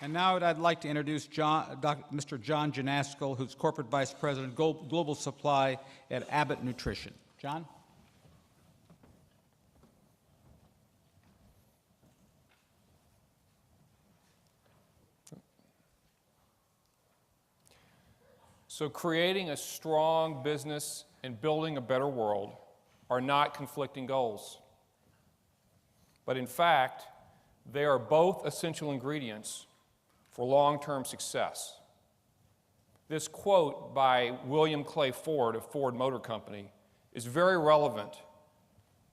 And now I'd like to introduce Mr. John Ginascol, who's Corporate Vice President, Global Supply at Abbott Nutrition. John? So creating a strong business and building a better world are not conflicting goals. But in fact, they are both essential ingredients for long-term success. This quote by William Clay Ford of Ford Motor Company is very relevant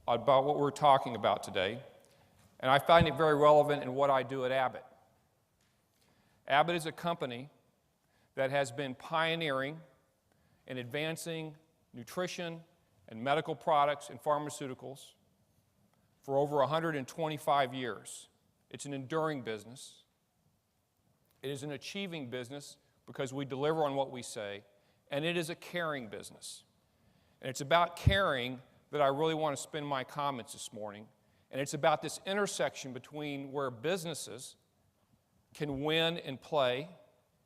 about what we're talking about today, and I find it very relevant in what I do at Abbott. Abbott is a company that has been pioneering in advancing nutrition and medical products and pharmaceuticals for over 125 years. It's an enduring business. It is an achieving business because we deliver on what we say, and it is a caring business. And it's about caring that I really want to spend my comments this morning, and it's about this intersection between where businesses can win and play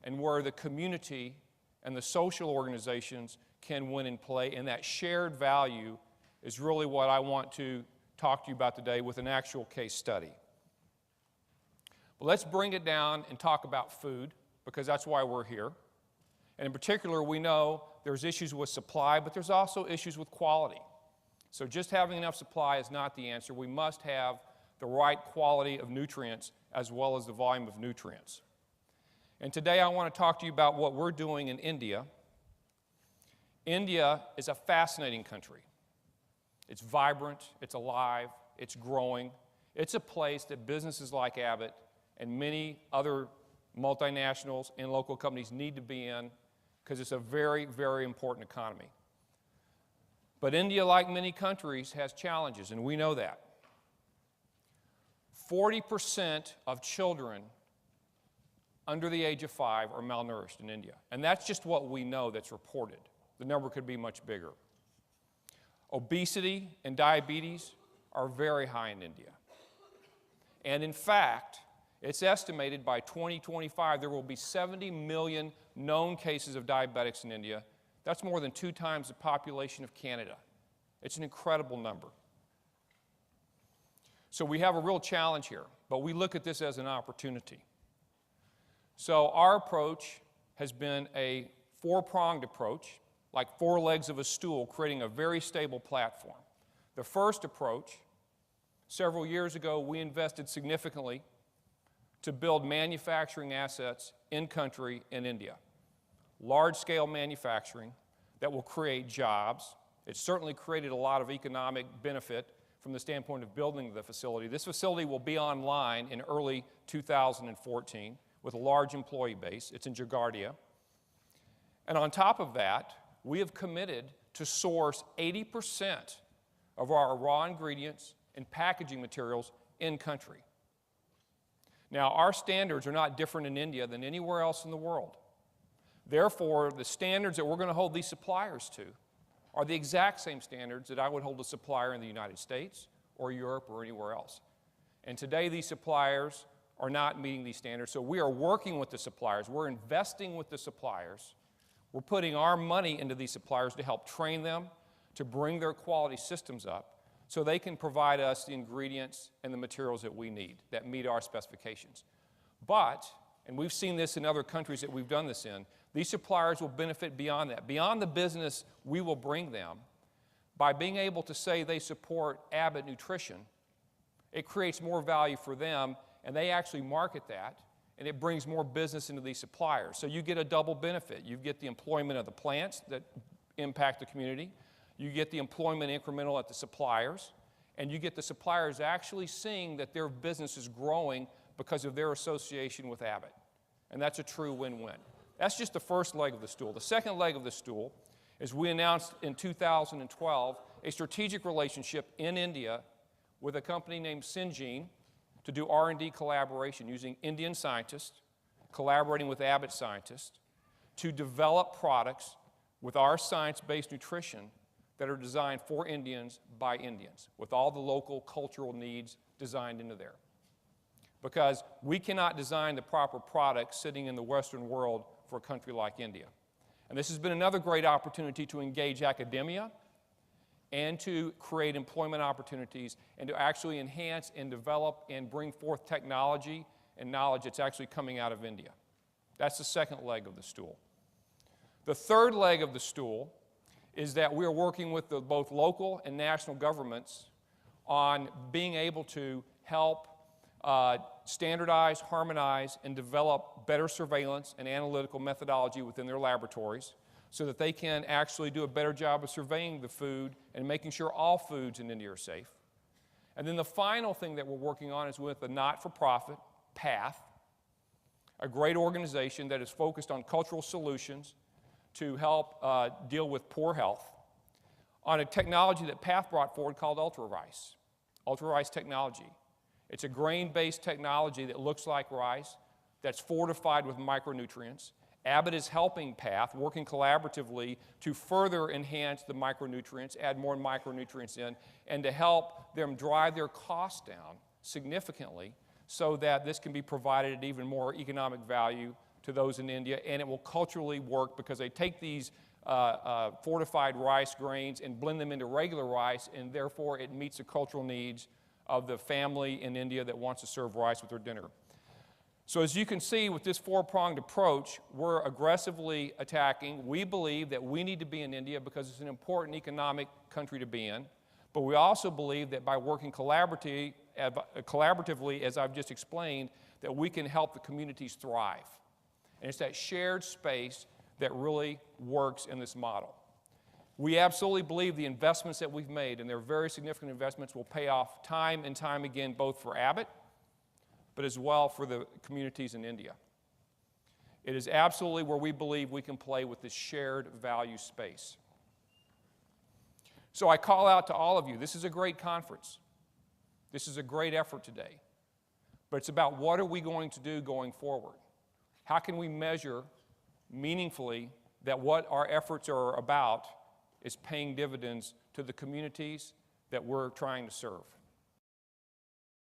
and where the community and the social organizations can win and play, and that shared value is really what I want to talk to you about today with an actual case study. But let's bring it down and talk about food, because that's why we're here. And in particular, we know there's issues with supply, but there's also issues with quality. So just having enough supply is not the answer. We must have the right quality of nutrients as well as the volume of nutrients. And today I want to talk to you about what we're doing in India. India is a fascinating country. It's vibrant, it's alive, it's growing. It's a place that businesses like Abbott and many other multinationals and local companies need to be in because it's a very, very important economy. But India, like many countries, has challenges, and we know that. 40% of children under the age of 5 are malnourished in India. And that's just what we know that's reported. The number could be much bigger. Obesity and diabetes are very high in India. And in fact, it's estimated by 2025 there will be 70 million known cases of diabetics in India. That's more than 2 times the population of Canada. It's an incredible number. So we have a real challenge here, but we look at this as an opportunity. So our approach has been a 4-pronged approach, like 4 legs of a stool, creating a very stable platform. The first approach, several years ago, we invested significantly to build manufacturing assets in country in India. Large-scale manufacturing that will create jobs. It certainly created a lot of economic benefit from the standpoint of building the facility. This facility will be online in early 2014 with a large employee base. It's in Jagardia. And on top of that, we have committed to source 80% of our raw ingredients and packaging materials in country. Now, our standards are not different in India than anywhere else in the world. Therefore, the standards that we're going to hold these suppliers to are the exact same standards that I would hold a supplier in the United States or Europe or anywhere else. And today, these suppliers are not meeting these standards, so we are working with the suppliers. We're investing with the suppliers. We're putting our money into these suppliers to help train them, to bring their quality systems up, so they can provide us the ingredients and the materials that we need that meet our specifications. But, and we've seen this in other countries that we've done this in, these suppliers will benefit beyond that. Beyond the business we will bring them, by being able to say they support Abbott Nutrition, it creates more value for them, and they actually market that, and it brings more business into these suppliers. So you get a double benefit. You get the employment of the plants that impact the community, you get the employment incremental at the suppliers, and you get the suppliers actually seeing that their business is growing because of their association with Abbott. And that's a true win-win. That's just the first leg of the stool. The second leg of the stool is we announced in 2012 a strategic relationship in India with a company named Syngene to do R&D collaboration using Indian scientists, collaborating with Abbott scientists, to develop products with our science-based nutrition that are designed for Indians by Indians, with all the local cultural needs designed into there. because we cannot design the proper products sitting in the Western world for a country like India. And this has been another great opportunity to engage academia and to create employment opportunities and to actually enhance and develop and bring forth technology and knowledge that's actually coming out of India. That's the second leg of the stool. The third leg of the stool is that we are working with both local and national governments on being able to help standardize, harmonize, and develop better surveillance and analytical methodology within their laboratories so that they can actually do a better job of surveying the food and making sure all foods in India are safe. And then the final thing that we're working on is with a not-for-profit, PATH, a great organization that is focused on cultural solutions to help deal with poor health, on a technology that PATH brought forward called Ultra Rice technology. It's a grain-based technology that looks like rice, that's fortified with micronutrients. Abbott is helping PATH, working collaboratively to further enhance the micronutrients, add more micronutrients in, and to help them drive their costs down significantly so that this can be provided at even more economic value to those in India, and it will culturally work because they take these fortified rice grains and blend them into regular rice, and therefore it meets the cultural needs of the family in India that wants to serve rice with their dinner. So as you can see, with this four-pronged approach, we're aggressively attacking. We believe that we need to be in India because it's an important economic country to be in, but we also believe that by working collaboratively, as I've just explained, that we can help the communities thrive. And it's that shared space that really works in this model. We absolutely believe the investments that we've made, and they're very significant investments, will pay off time and time again, both for Abbott, but as well for the communities in India. It is absolutely where we believe we can play with this shared value space. So I call out to all of you, this is a great conference. This is a great effort today. But it's about what are we going to do going forward? How can we measure meaningfully that what our efforts are about is paying dividends to the communities that we're trying to serve?